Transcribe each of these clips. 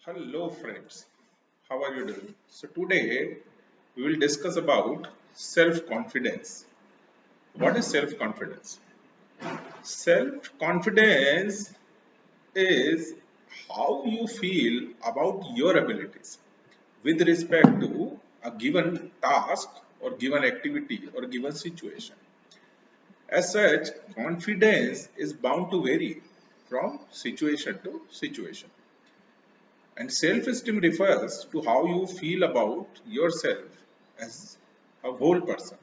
Hello friends, how are you doing? So today we will discuss about self-confidence. What is self-confidence? Self-confidence is how you feel about your abilities with respect to a given task or given activity or given situation. As such, confidence is bound to vary from situation to situation. And self esteem refers to how you feel about yourself as a whole person.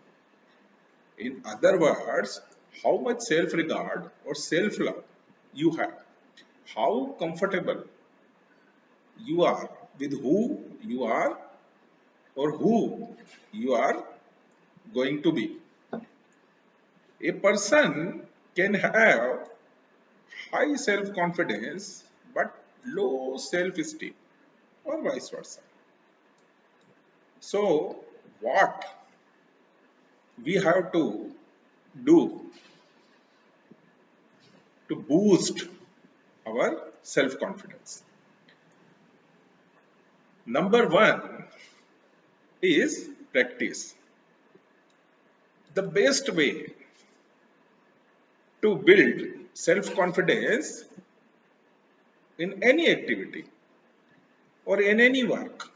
In other words, how much self regard or self love you have, how comfortable you are with who you are or who you are going to be. A person can have high self confidence but low self esteem, or vice versa. So, what we have to do to boost our self confidence? Number one is practice. The best way to build self confidence in any activity or in any work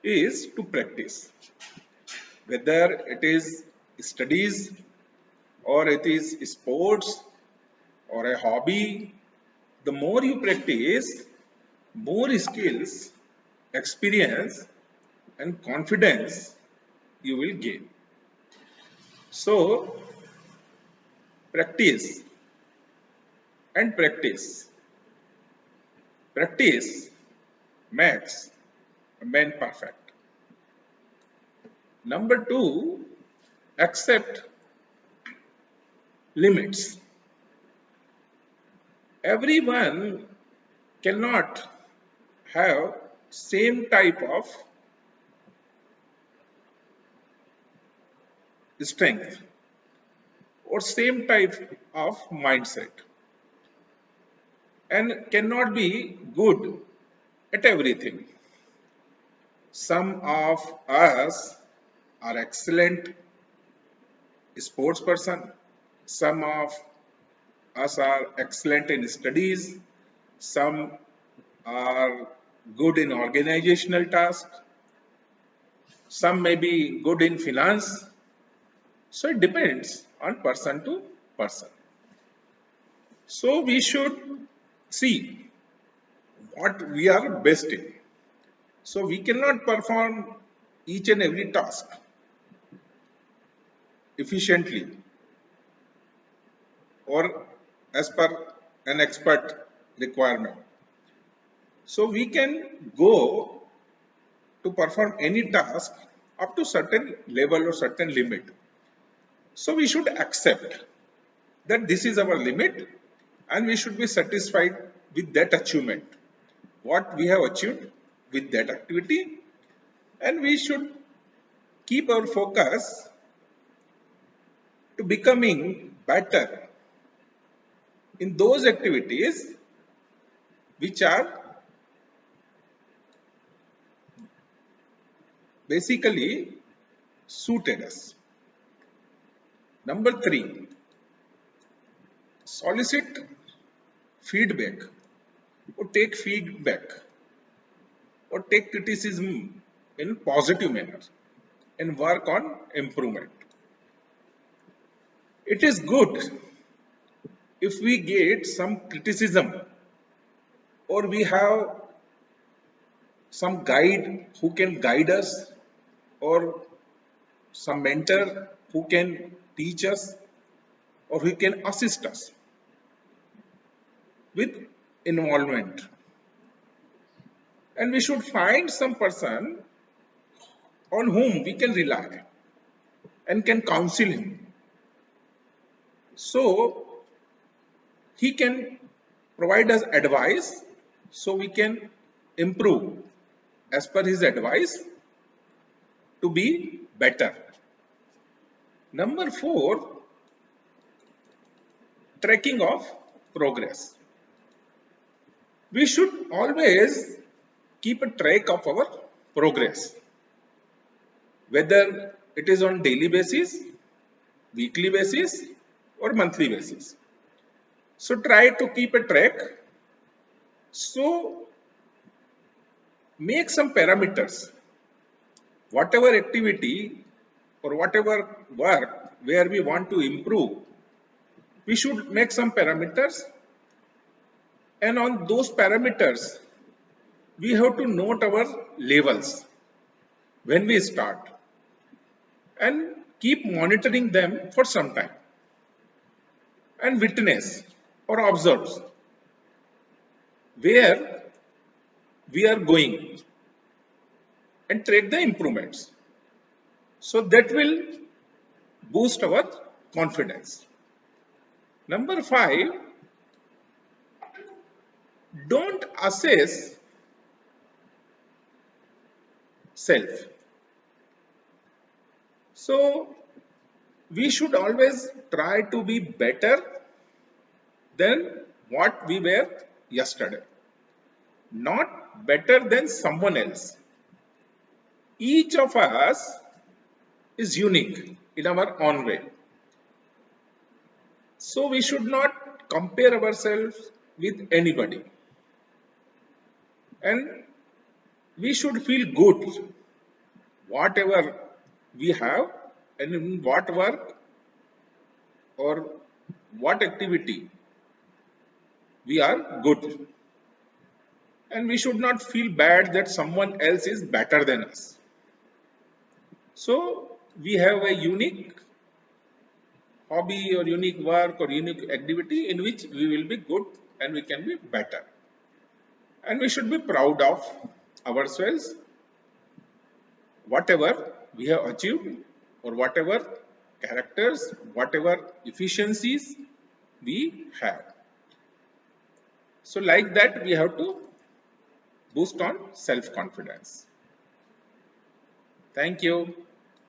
is to practice, whether it is studies or it is sports or a hobby. The more you practice, more skills, experience, and confidence you will gain. So, practice and practice. Practice makes a man perfect. Number two, accept limits. Everyone cannot have same type of strength or same type of mindset and cannot be good at everything. Some of us are excellent sports person, some of us are excellent in studies, some are good in organizational tasks, some may be good in finance. So it depends on person to person. So we should see what we are best in. So we cannot perform each and every task efficiently or as per an expert requirement. So we can go to perform any task up to certain level or certain limit. So we should accept that this is our limit and we should be satisfied with that achievement, what we have achieved with that activity, and we should keep our focus to becoming better in those activities which are basically suited us. Number three, solicit feedback or take feedback or take criticism in positive manner and work on improvement. It is good if we get some criticism or we have some guide who can guide us or some mentor who can teach us or who can assist us with involvement, and we should find some person on whom we can rely and can counsel him so he can provide us advice so we can improve as per his advice to be better. Number four, tracking of progress. We should always keep a track of our progress, whether it is on daily basis, weekly basis, or monthly basis. So try to keep a track. So make some parameters. Whatever activity or whatever work where we want to improve, we should make some parameters, and on those parameters we have to note our levels when we start and keep monitoring them for some time and witness or observe where we are going and track the improvements. So that will boost our confidence. Number 5, don't assess self. So we should always try to be better than what we were yesterday, not better than someone else. Each of us is unique in our own way. So we should not compare ourselves with anybody. And we should feel good whatever we have and in what work or what activity we are good. And we should not feel bad that someone else is better than us. So we have a unique hobby or unique work or unique activity in which we will be good and we can be better. And we should be proud of ourselves, whatever we have achieved or whatever characters, whatever efficiencies we have. So like that we have to boost on self-confidence. Thank you.